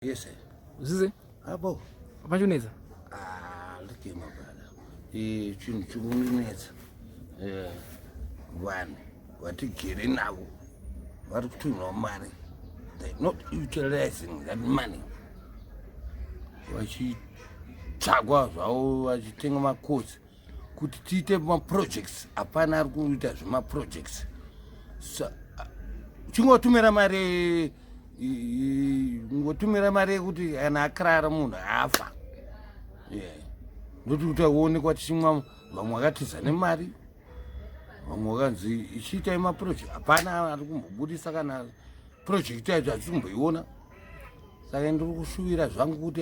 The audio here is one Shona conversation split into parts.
Yes, sir. Uzize? Abo. Apachuneza? Look at my brother. Chunguneza. One. What you getting now? What to no money? They're not utilizing that money. What she chagwa, what you think of my course? Could teach my projects. Upon our good as my projects. So, chungo to me, ngotumira mari kuti ana akrara munhu afa ndokuti kuti uone kwatichimwa vamwe vakatiza nemari vamwe vakanzi ichiitai maproject hapana ari kumbobudisa kana project yacho hatisimboiona saka ndiri kushuvira zvangu kuti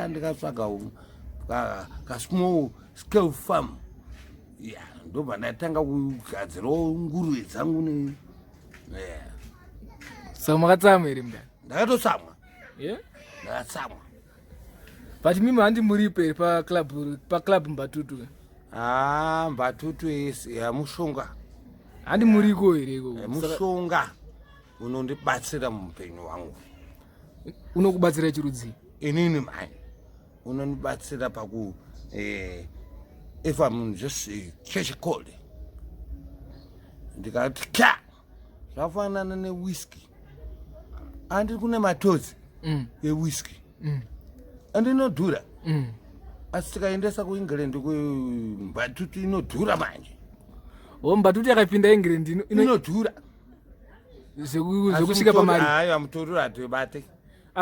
ndikatsvaga kasmall scale farm ndobva ndatanga kugadzirawo nguruve dzangu So makatsamwa here mndani? Ndakatotsamwa. Yeah? Ndakatsamwa. But mimi handi muripe pa club Mbatutu. Mbatutu ya mushonga. Handi muriko here iko. Mushonga unondibatsira muupenyu wangu. Unokubatsira chirudzi? Inini mai. Unondibatsira paku if I'm just catch a cold. Ndikati kya. Zvafanana newhisky. Andiri kune matodzi ewhisky andinodhura asi tikaendesa kuengland kumbatutu inodhura manje. Mbatutu yakapinda England inodhura zvekusvika pamari. Aiwa mutoriro hatibate.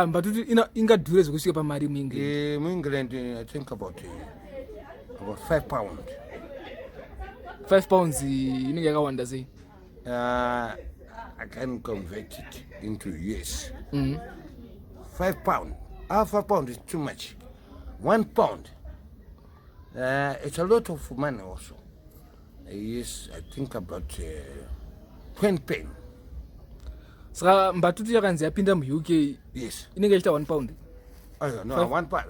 Mbatutu ingadhure zvekusvika pamari muengland. Muengland I think about 5 pounds. 5 pounds inenge yakawanda sei? I can convert it into US. 5 pounds. 5 pounds is too much. 1 pound. It's a lot of money also. Yes, I think about 20 pence. Saka Mbatutu yakanzi yapinda mu-UK. Yes. Inenge ichita 1 pound. No, 1 pound.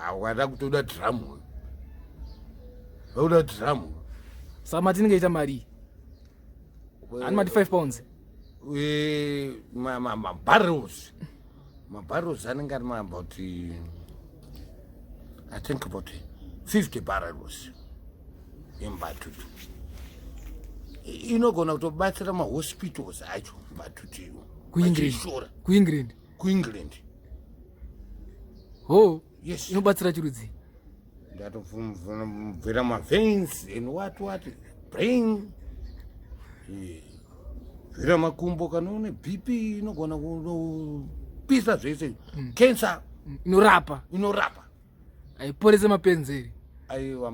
Awada kutoda drum. Oda drum. Saka mati inenge ichita mari. And mati 5 pounds. My barrels. My barrels, I think I'm about, I think about 50 barrels in Mbatutu. You're not going to battle my hospitals, I do, Mbatutu. Queengland. Oh, yes. You know, battle chirudzi. That from my veins and what, brain. Vira makumbo kanone BP inogona kupisa zvese cancer inorapa aiporesa mapenzi here. Aiwa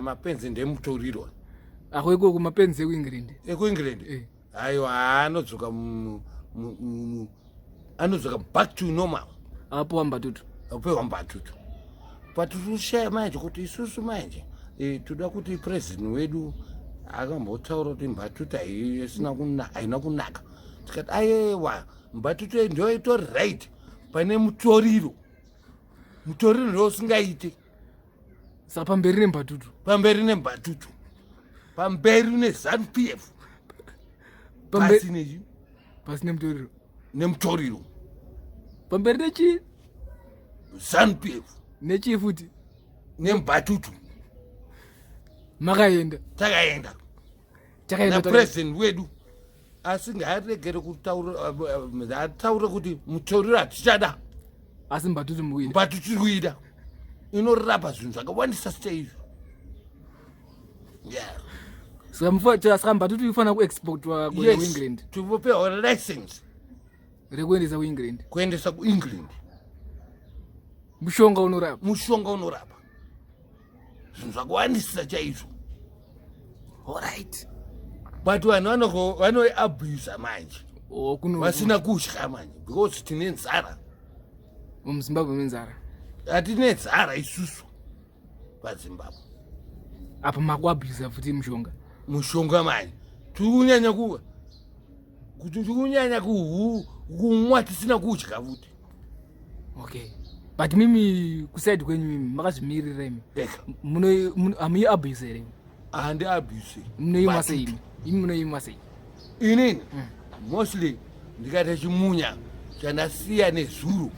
mapenzi ndemutoriro ako ikoko mapenzi ekuengland aiwa anodzoka back to normal apo Mbatutu but tikushaya manje kuti isusu manje toda kuti president wedu akambotaura kuti Mbatutu haina kunaka. Tikati aiwa Mbatutu ndio itori right pane mutoriro ndio usingaite. Saka pamberi neMbatutu. Pamberi neZANU-PF. Pasi nemutoriro. Pamberi nechi? ZANU-PF. Nechi futi? neMbatutu. Makaenda. Takaenda. Na president wedu asingaregere kutaura kuti mutoriro hatichada. Asi Mbatutu muida. Inorapa zvinhu zvakawandisa seizvo. Saka Mbatutu ifana kuexportwa kuEngland. Tivopewa license rekuendesa kuEngland. Kuendesa kuEngland. Mushonga unorapa. Zvinhu zvakawandisa chaizvo. Alright. But vanhu vanoabhusa manje. Vasina kudya manje because tine nzara. MuZimbabwe menzara. Hatine nzara isusu paZimbabwe. Apa makuabhusa futi mushonga manje. Tikunyanya kumwa tisina kudya futi. Okay. But mimi kuside kwenyu mimi makazvimirira imi. Hamuiabhusa here? Handiabhuse. Munoima sei? Imi munoima sei? Inini mostly ndikaita chimunya chandasiya nezuro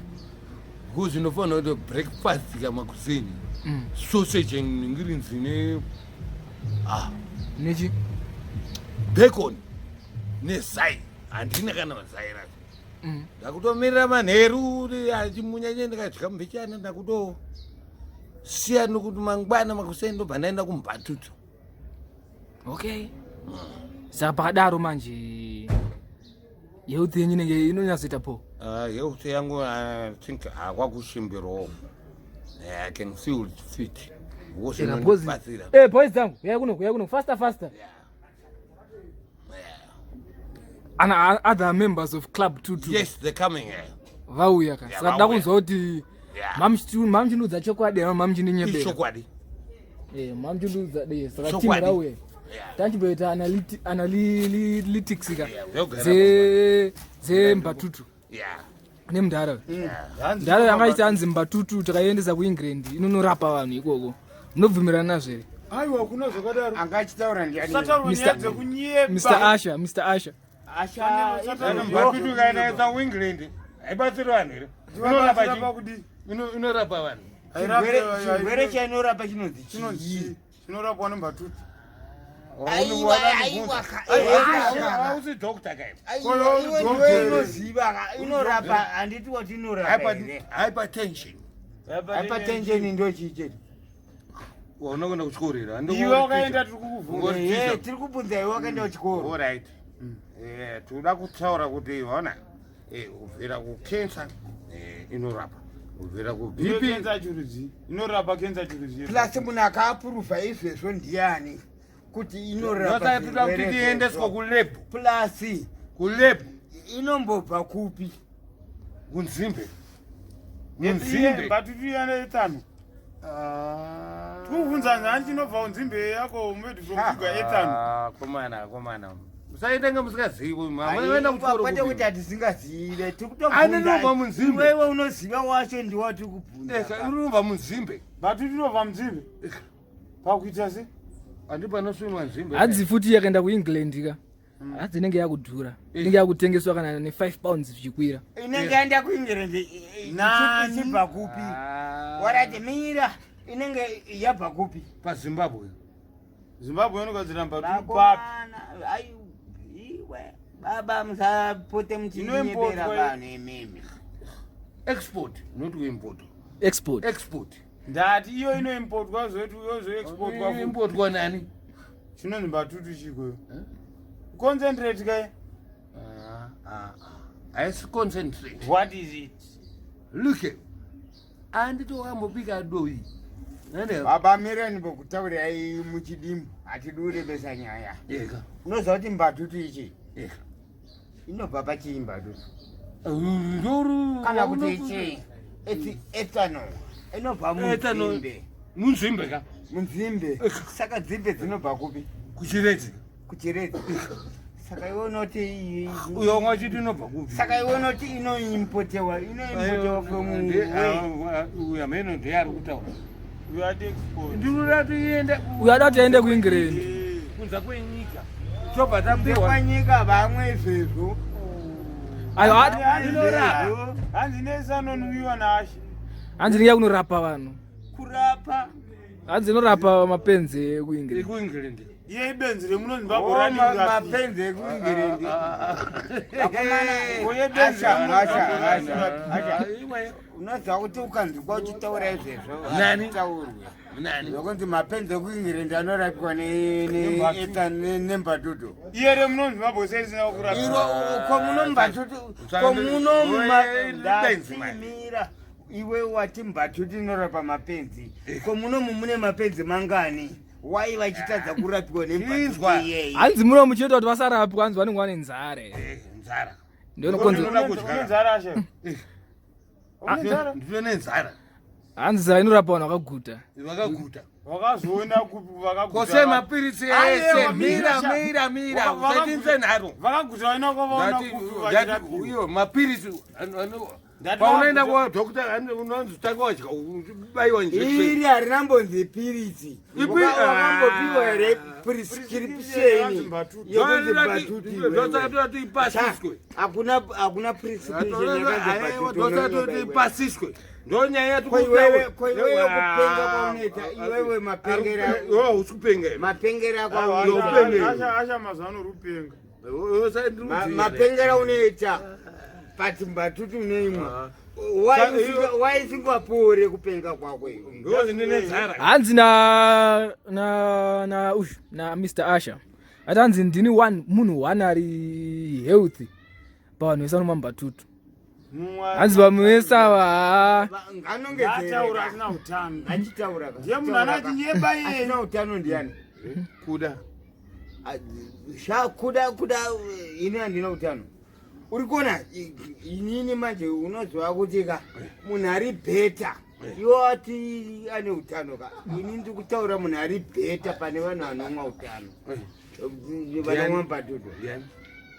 because inofanira kuti breakfast kamakuseni sausage and greens nechi bacon nezai handina kana mazai racho ndakutomirira manheru achimunyanye ndikadya mbechana ndakutosiya nokuti mangwana makuseni ndobva ndaenda kumbatutu. okay saka pakadaro manje health yenyu inenge inonyatsoita po health yangu I think akwakushimbirawo. I can feel fit. boys dzangu uya kuno faster. And other members of club too. Yes, they're coming here. Vauya ka. Saka ndakunzwa kuti mamchinudza chokwadi mamchinyebera. Chokwadi. Mamchinudza saka team rauya. Tanchibeta analytics ka. Ze Mbatutu. Nemndara. Ndara yangaita Hanzi Mbatutu takaendesa kuEngland inonorapa vanhu ikoko. Munobvumirana zvere? Aiwa kuna zvakadaro. Angachitaura ndiani? Mr. Usher. Mbatutu kaenda kuEngland. Aibatsira vanhu here. Inorapa vanhu. Chirwere chainorapa chinonzi chinorapwa neMbatutu. Ausi doctor kai. Inoziva inorapa handiti wati inorapa hypertension. Hypertension ndio chicheti. Unokwenda kuchikoro. Iwe wakaenda tiri kubvunza iwe wakaenda kuchikoro. Alright. Toda kutaura kuti ona ubvira kucancer inorapa. Ubvira kuBP inorapa cancer chiruzi. Plus munhu akaapuruvha izvezvo ndiani? Kuti inorapa kuti tiendeswa kulab. Plus kulab inombobva kupi? Kunzimbe. Mbatutu yane kubvunza nhanji inobva kunzimbe yako umedi zvokugwa etano. Komana. Usaitenge musikazivi mwaenda kuchikoro. Kwete kuti hatisingazive anobva munzimbe. Iwewe unoziva wacho ndiwati kubvunza. Unobva munzimbe. Mbatutu inobva munzimbe. Pakuita se? Andipanosvinwa nzimbe. Hadzi futi yakaenda kuEngland ka. Hadzi inenge yakudhura. Inenge yakutengeswa kana ne5 pounds zvichikwira. Inenge yaenda kuEngland ichibva kupi? Warati mira inenge yabva kupi? PaZimbabwe. Zimbabwe inogadzira Mbatutu papi? Iwe baba musapote muchinyebera vanhu imimi. Export, not import. Export. Ndati iyo inoimportwa zvetu yozo exportwa. Importwa nani? Chinonzi Mbatutu chiko. Concentrate kai. I concentrate. What is it? Look. Anditokambopika doi. Baba mireni bokutaurirai muchidimbu atidurebesa nyaya. Unoziva kuti Mbatutu ichi inobva pachii Mbatutu? Kana kuti ichi ethanol inobva munzimbe. Munzimbe ka? Munzimbe. Saka nzimbe dzinobva kupi? Kuchiredzi. Saka iwe unoti uyo mwachiti inobva kupi? Saka iwe unoti inoimportewa from uyo amene ndiye ari kutaura. Uyada tiende kuEngland. Kunza kwenyika. Chobva tapiwa kwanyika vamwe izvezvo. Ayo hanzi nesanonwiwa naShe. Hanzi ndiye kunorapa vanhu. Kurapa. Hanzi inorapa mapenzi ekuEngland. Iye ibenzi remuno Zimbabwe radinga. Mapenzi ekuEngland. Asha. Unoziva kuti ukanzwa uchitaura izvezvo. Nani? Nani? Nokuti mapenzi ekuEngland anorapiwa neMbatutu. Iye remuno Zimbabwe seisina kurapa. Komuno Mbatutu. Komuno ndazimira. Iwe wati Mbatutu inorapa mapenzi. Komuno mune mapenzi mangani? Why vachitadza kurapiwa neMbatutu iyeyi? Hanzi muno muchinoita kuti vasarapwa hanzi vanenge vane nzare. Nzara. Ndio nokonzo. Nzara Ashe. Ndiyo nenzara. Hanzi saka inorapa vanhu vakaguta. Wakazoenda kupi vakaguta. Kose mapirisi ese mira. Usatinze nharo. Vakaguta vaina kwavaona kupi vachirapiwa. Iyo mapirisi paunoenda kwadhokota unonzi tanga wadya ubaiwa iri harinambonzi piritsi wakambopiwa here prescription yokunzi Mbatutu ipasiswe hakuna prescription yakati ipasiswe ndonyaya iwewe kupenga kwaunoita iwewe mapengera asha mazano rupenga mapengera unoita pati Mbatutu unoimwa waisingapore kupenga kwako hanzi na Usher na Mr. Usher ati hanzi ndini munhu one ari healthy pavanhu vese vanoma Mbatutu hanzi vamwe vese ava achitaura utano ndiani kuda kuda ini handina utano uri kuona inini manje unoziva kuti ka munhu ari bheta iwo ati ane utano ka ini ndiri kutaura munhu ari bheta pane vanhu vanomwa utano vanomwa Mbatutu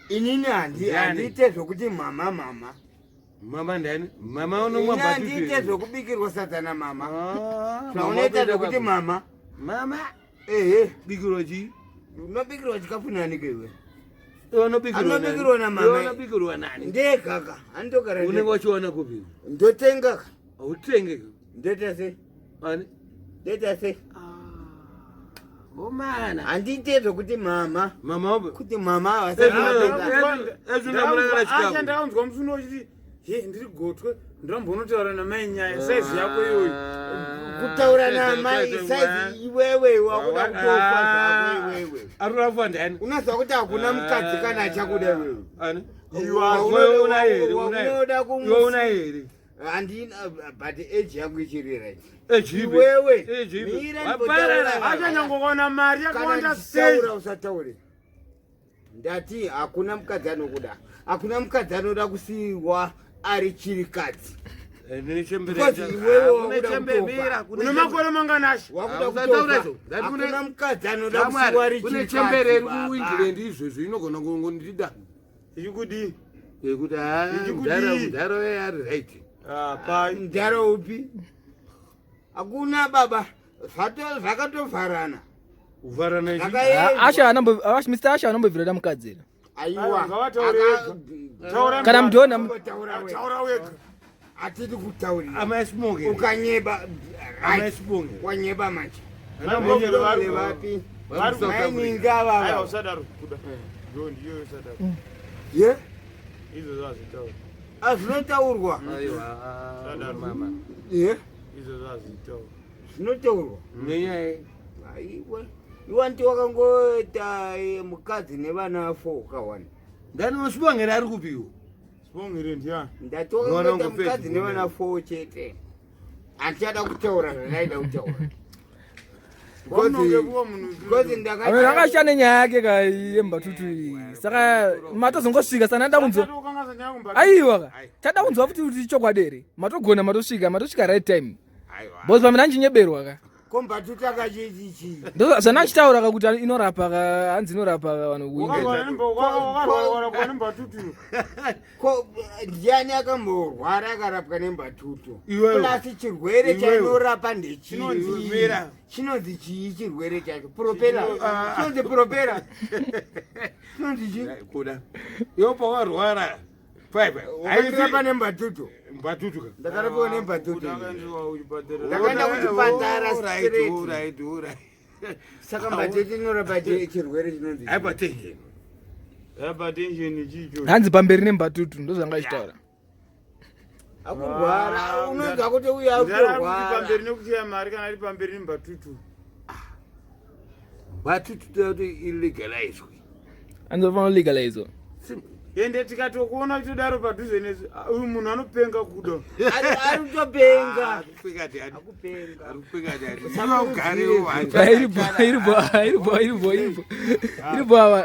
inini handiite zvokuti mama ndani mama unomwa Mbatutu handiite zvokubikirwa sadza mama zvaunoita zvokuti mama ehe bikirwa chii unobikirwa chikafu nani keiwe anobikirwa namama nani ndekaka andogara unenge wachiona kupi ndotengaka utenge ndeta sei ani ndeta sei omana handiite zvokuti mama kuti mama asha ndakanzwa musuno uchiti ndiri gotwe ndombonotaura namai nyaya saizi yako iyoyi kutaura namai saizi iwewe wakuda kutofa zvako iwewe arurafa ndani unazwa kuti hakuna mukadzi kana achakuda iwewe ani unoda una here handina but age yangu ichirira iwewe achanyangokaona mari yakawanda seitaura usataure ndati hakuna mukadzi anokuda hakuna mukadzi anoda kusiyiwa ari chirikadzi une makore manganasha hakuna mukadzi anoda kusiyiwa ari chirikadzi chembereri kuwindire ndizvozvo inogona kungondida ichikudii yekuti mudharo ari right mudharo upi hakuna baba zvakatovharana Mr. Usher anambovhirira mukadzi aiwa kana mudhona taura wega hatidi kutaurira amaismonge ukanyeba wanyeba manje vapi maininga vava usadaro kuda ndiyo usadaro ye izvo zvazvitaura zvinotaurwa mama ye izvo zvazvitaura zvinotaurwa nenyaya aiwe iwa nti wakangoita mukadzi nevana 4 ukawana ndani musibongera ari kupiwa sibongere ndiani ndati wakangoita mukadzi nevana 4 chete handichada kutaura zvadaida kutaura akashane nyaya yake ka yeMbatutu iyi saka matozongosvika sana nda kunzwa aiwa tada kunzwa futi chokwadi here matosvika right time bosi pamina ndinyeberwa ka koMbatutu akachichi ndo zvana chitaura ka kuti inorapa ka hanzi inorapa ka vanhu ko ndiani akamborwara akarapwa neMbatutu plus chirwere chainorapa ndechii chinonzi chii chirwere chacho propera chinonzi propera chinonzi chii kuda iwo pawarwara aipa neMbatutu ndakarapiwa neMbatutu ndakaenda kuchipatara straight saka Mbatutu inorapa chirwere chinonzi hypertension chicho hanzi pamberi neMbatutu ndo zvanga chitaura akurwara unonzwa kuti uya akurwara pamberi nekuchaya mari kana ari pamberi neMbatutu Mbatutu ilegalizwe anzofanira legalizwa ende tikatokuona kutodaro padhuze nesu uyu munhu anopenga kuda ari kutopenga iripo